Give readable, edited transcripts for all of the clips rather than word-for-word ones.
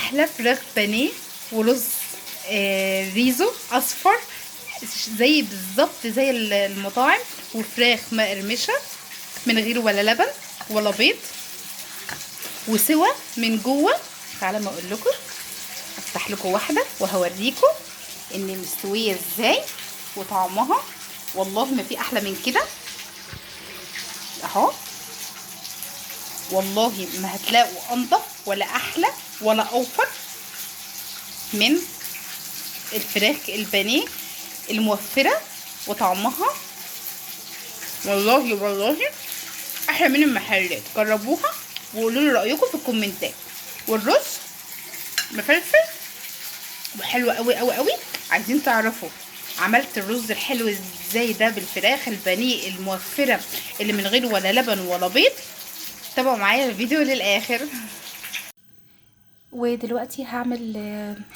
احلى فراخ بانيه ورز ريزو اصفر، زي بالظبط زي المطاعم، وفراخ مقرمشه من غير ولا لبن ولا بيض، وسوا من جوه. تعالى ما اقول لكم، افتح لكم واحده وهوريكم ان مستويه ازاي وطعمها. والله ما في احلى من كده اهو، والله ما هتلاقوا انضف ولا احلى ولا اوفر من الفراخ البانيه الموفره وطعمها. والله والله احلى من المحلات. جربوها وقولوا لي رايكم في الكومنتات. والرز مفلفل وحلو قوي قوي قوي. عايزين تعرفوا عملت الرز الحلو ازاي ده بالفراخ البانيه الموفره اللي من غير ولا لبن ولا بيض؟ تابعوا معايا الفيديو للاخر. ودلوقتي هعمل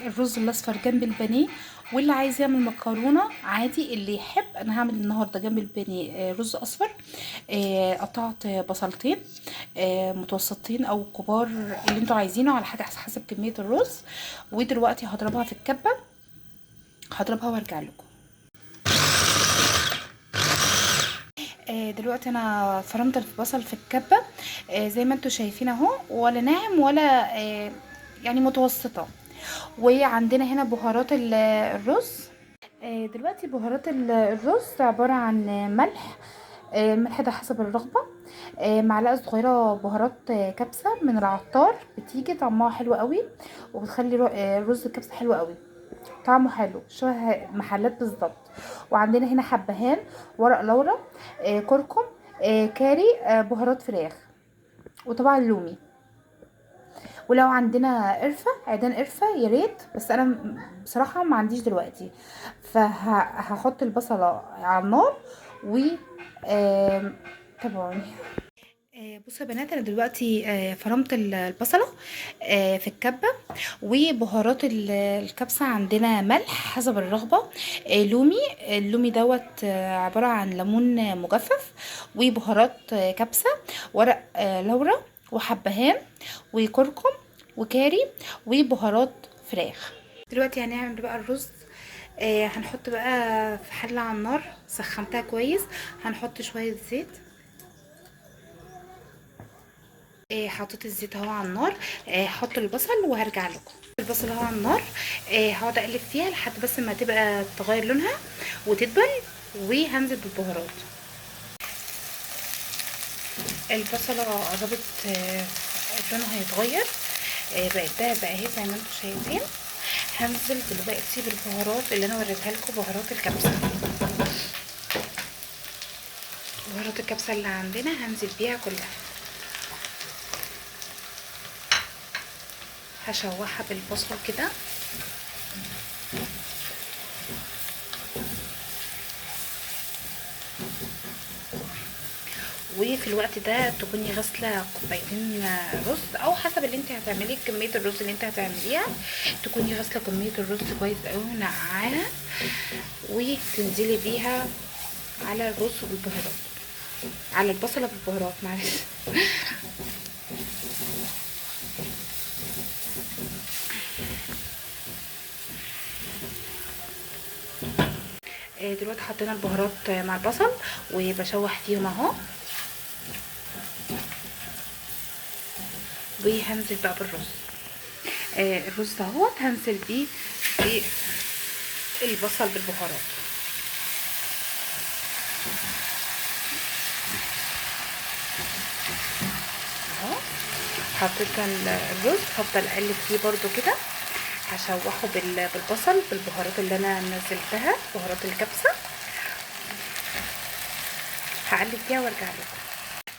الرز الاصفر جنب البانيه، واللي عايز يعمل مكرونه عادي اللي يحب. انا هعمل النهارده جنب البانيه رز اصفر. قطعت بصلتين متوسطين او كبار اللي انتوا عايزينه على حسب كميه الرز. ودلوقتي هضربها في الكبه، هضربها وارجع لكم. دلوقتي انا فرمت البصل في الكبه زي ما انتوا شايفين اهو، ولا ناعم ولا يعني متوسطه. وعندنا هنا بهارات الرز. دلوقتي بهارات الرز عباره عن ملح، ملح ده حسب الرغبه، معلقه صغيره بهارات كبسه من العطار، بتيجي طعمها حلو قوي وبتخلي رز الكبسه حلو قوي، طعمه حلو شبه محلات بالظبط. وعندنا هنا حبهان، ورق لورا، كركم، كاري، بهارات فراخ، وطبعا لومي. ولو عندنا قرفه، عيدان قرفه يا ريت، بس انا بصراحه ما عنديش دلوقتي. فهحط البصله على النار و تابعوني. بصوا يا بنات، انا دلوقتي فرمت البصله في الكبه. وبهارات الكبسه عندنا ملح حسب الرغبه، لومي. اللومي دوت عباره عن ليمون مجفف، وبهارات كبسه، ورق لورا، وحبهان، وكركم، وكاري، وبهارات فراخ. دلوقتي هنعمل بقى الرز. هنحط بقى في حله على النار، سخنتها كويس. هنحط شويه زيت. حطيت الزيت اهو على النار. هحط البصل وهرجع لكم. البصل اهو على النار. هقعد اقلب فيها لحد بس ما تبقى تغير لونها وتدبل، وهنزل بالبهارات. البصله قربت لونها هيتغير، بقت دهب بقى اهي زي ما انتم شايفين. هنزل دلوقتي بالبهارات اللي انا وريتها لكم، بهارات الكبسه. بهارات الكبسه اللي عندنا هنزل بيها كلها. هشوحها بالبصل كده. وفي الوقت ده تكوني غاسله كوبايتين رز، او حسب اللي انت هتعمليه كميه الرز اللي انت هتعمليها. تكوني غاسله كميه الرز كويس قوي ونقعاها، وتنزلي بيها على الرز بالبهارات، على البصله بالبهارات، معلش. دلوقتي حطينا البهارات مع البصل وبشوح فيهم اهو. وهنزل بقى بالرز. الرز اهوت هنزل بيه البصل بالبهارات اهو. حطيت الرز، هفضل اقلب فيه برده كده، هشوحه بالبصل بالبهارات اللي انا نزلتها، بهارات الكبسه. هقلب فيها وارجع لكم.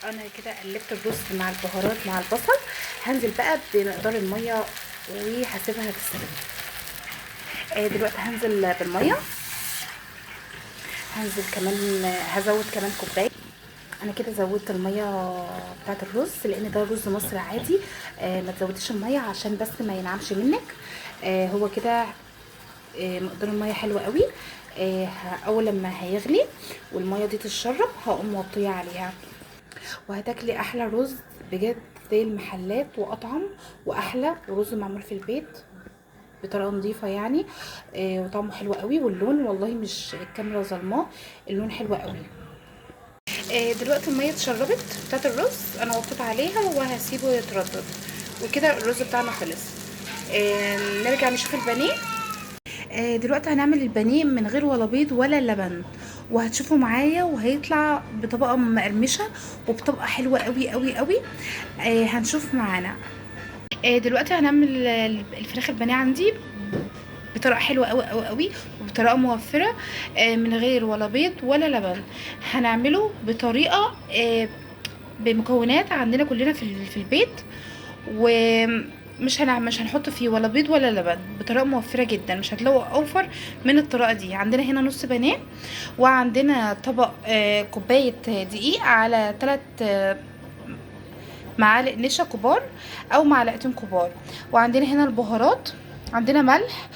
انا كده قلبت الرز مع البهارات مع البصل. هنزل بقى بمقدار الميه وهسيبها تستوي. دلوقتي هنزل بالميه. هنزل كمان، هزود كمان كوبايه. انا كده زودت الميه بتاعت الرز لان ده رز مصري عادي. ما تزوديش الميه عشان بس ما ينعمش منك. هو كده مقدار الميه حلو قوي. اول لما هيغلي والميه دي تتشرب هقوم موطيه عليها، وهتاكلي احلى رز بجد. زي المحلات واطعم واحلى، ورز معمول في البيت بطريقه نظيفه يعني. وطعمه حلو قوي، واللون والله مش الكاميرا ظلماه، اللون حلو قوي. دلوقتي الميه اتشربت بتاعت الرز، انا وطيت عليها وهسيبه يتردد، وكده الرز بتاعنا خلص. نرجع نشوف البانيه. دلوقتي هنعمل البانيه من غير ولا بيض ولا لبن، وهتشوفوا معايا وهيطلع بطبقه مقرمشه وبطبقه حلوه قوي قوي قوي. هنشوف معانا. دلوقتي هنعمل الفراخ البانيه عندي بطريقه حلوه قوي قوي قوي، وبطريقه موفره، من غير ولا بيض ولا لبن. هنعمله بطريقه بمكونات عندنا كلنا في البيت، مش هنحط فيه ولا بيض ولا لبن، بطريقه موفره جدا، مش هتلاقوا اوفر من الطريقه دي. عندنا هنا نص بانيه، وعندنا طبق كوبايه دقيق على 3 معالق نشا كبار او معلقتين كبار. وعندنا هنا البهارات، عندنا ملح،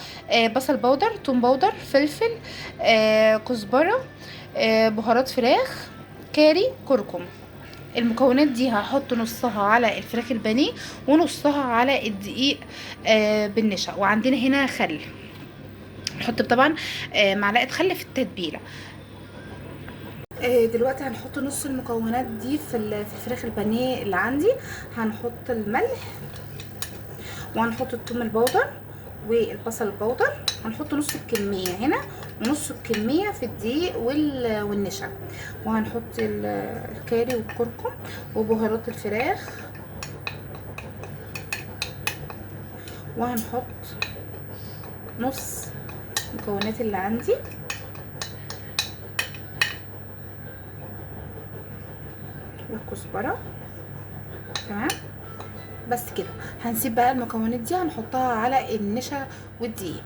بصل بودر، توم بودر، فلفل، كزبره، بهارات فراخ، كاري، كركم. المكونات دي هحط نصها على الفراخ البانيه ونصها على الدقيق بالنشا. وعندنا هنا خل، نحط طبعا معلقه خل في التتبيله. دلوقتي هنحط نص المكونات دي في الفراخ البانيه اللي عندي. هنحط الملح، وهنحط الثوم البودر والبصل البودر. هنحط نص الكميه هنا ونص الكميه في الدقيق والنشا. وهنحط الكاري والكركم وبهارات الفراخ، وهنحط نص المكونات اللي عندي، والكزبره. تمام، بس كده. هنسيب بقى المكونات دي هنحطها على النشا والدقيق.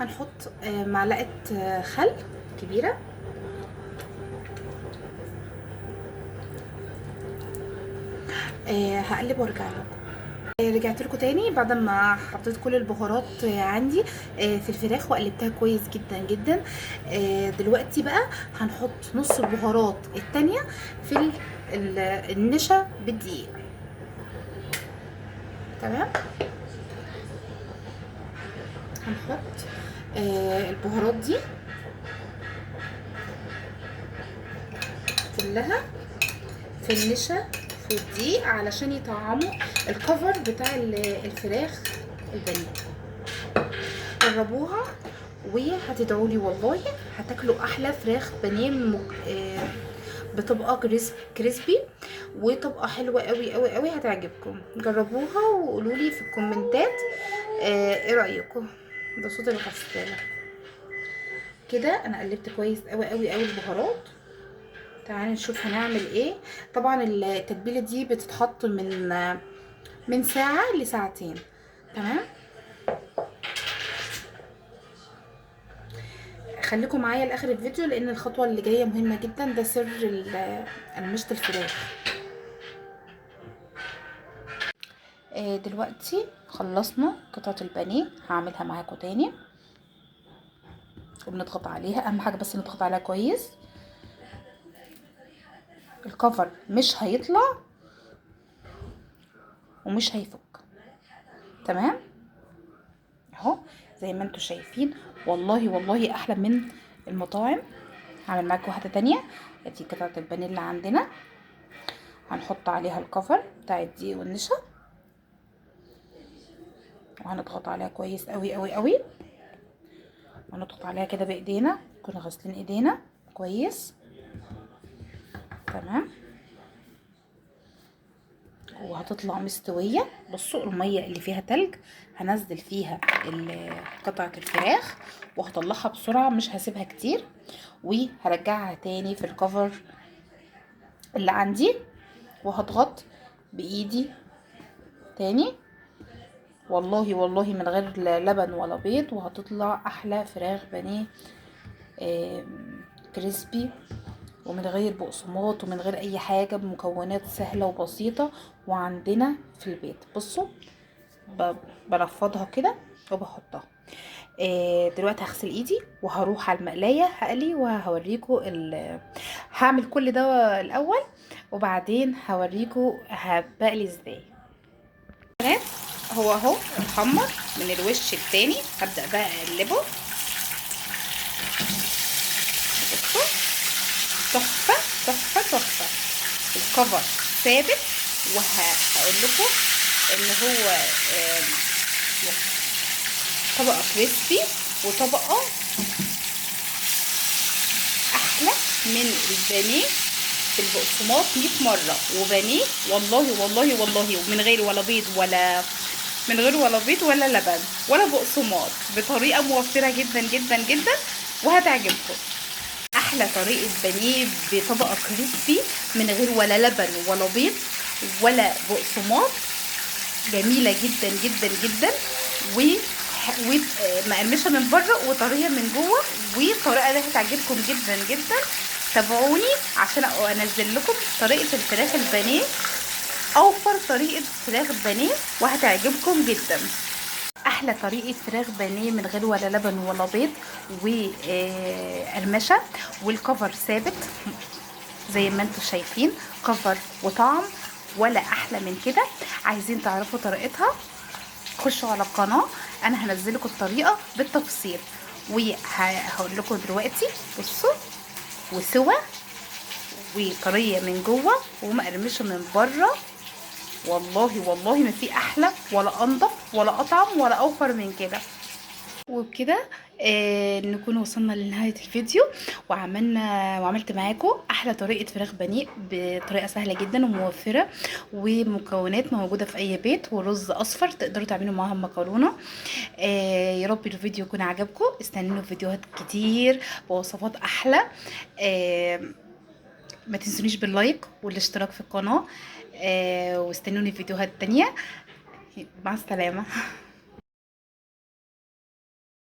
هنحط معلقه خل كبيره، هقلب وارجع لكم. رجعت لكم تاني بعد ما حطيت كل البهارات عندي في الفراخ وقلبتها كويس جدا جدا. دلوقتي بقى هنحط نص البهارات التانية في النشا بالدقيق. تمام، هنحط البهارات دي كلها في النشا في الدقيق علشان يطعموا الكفر بتاع الفراخ البانيه. جربوها وهتدعوا لي والله، هتاكلوا احلى فراخ بانيه بطبقه كريسبي وطبقه حلوه قوي قوي قوي. هتعجبكم، جربوها وقولوا لي في الكومنتات ايه رايكم. ده صوت الغساله. كده انا قلبت كويس قوي قوي قوي البهارات. تعالي نشوف هنعمل ايه. طبعا التتبيله دي بتتحط من ساعه لساعتين. تمام، خليكم معايا لاخر الفيديو لان الخطوه اللي جايه مهمه جدا، ده سر قرمشه الفراخ. دلوقتي خلصنا قطعه البانيه، هعملها معاكم تاني وبنضغط عليها. اهم حاجه بس نضغط عليها كويس، الكفر مش هيطلع ومش هيفك. تمام اهو زي ما انتم شايفين، والله والله احلى من المطاعم. هعمل معاكم واحده تانية. ادي قطعه البانيه اللي عندنا، هنحط عليها الكفر بتاع الدقيق والنشا، وهنضغط عليها كويس قوي قوي قوي، ونضغط عليها كده بايدينا، نكون غاسلين ايدينا كويس. تمام، وهتطلع مستويه. بصوا الميه اللي فيها تلج هنزل فيها قطعه الفراخ وهطلعها بسرعه، مش هسيبها كتير، وهرجعها تاني في الكفر اللي عندي، وهضغط بايدي تاني. والله والله من غير لبن ولا بيض، وهتطلع احلى فراخ بانيه كريسبي، ومن غير بقسماط ومن غير اي حاجه، بمكونات سهله وبسيطه وعندنا في البيت. بصوا بنفضها كده وبحطها. دلوقتي هغسل ايدي وهروح على المقلايه هقلي وهوريكم هعمل كل ده الاول وبعدين هوريكم هبقلي ازاي. تمام، هو اهو اتحمر من الوش التاني. هبدأ بقى اقلبه. بصوا، تحفة تحفة تحفة. الكفر ثابت، وهقول لكم ان هو طبقة كريسبي وطبقة احلى من البانيه بالبقسماط 100 مرة. وبانيه والله والله والله ومن غير ولا بيض ولا لبن ولا بقسماط، بطريقة موفرة جدا جدا جدا وهتعجبكم. احلى طريقة بانيه بطبقة كريسبي من غير ولا لبن ولا بيض ولا بقسماط، جميلة جدا جدا جدا ومقرمشة من بره وطرية من جوه، والطريقة دي هتعجبكم جدا جدا. تابعوني عشان انزل لكم طريقة الفراخ البانيه، اوفر طريقة فراخ بانيه وهتعجبكم جدا. احلى طريقة فراخ بانيه من غير ولا لبن ولا بيض وقرمشة، والكفر ثابت زي ما انتم شايفين، كفر وطعم ولا احلى من كده. عايزين تعرفوا طريقتها خشوا على القناة، انا هنزل لكم الطريقة بالتفصيل وهقول لكم دلوقتي. بصوا، وسوا وطرية من جوه ومقرمشة من بره، والله والله ما في احلى ولا انضف ولا اطعم ولا اوفر من كده. وبكده نكون وصلنا لنهاية الفيديو، وعملت معاكم احلى طريقة فراخ بانيه بطريقة سهلة جدا وموفرة، ومكونات موجودة في اي بيت، ورز اصفر تقدروا تعملوا معاها مكرونة. يا رب الفيديو يكون عجبكم. استنوا فيديوهات كتير بوصفات احلى. ما تنسونيش باللايك والاشتراك في القناة. واستنوني في فيديوهات تانية. مع السلامة.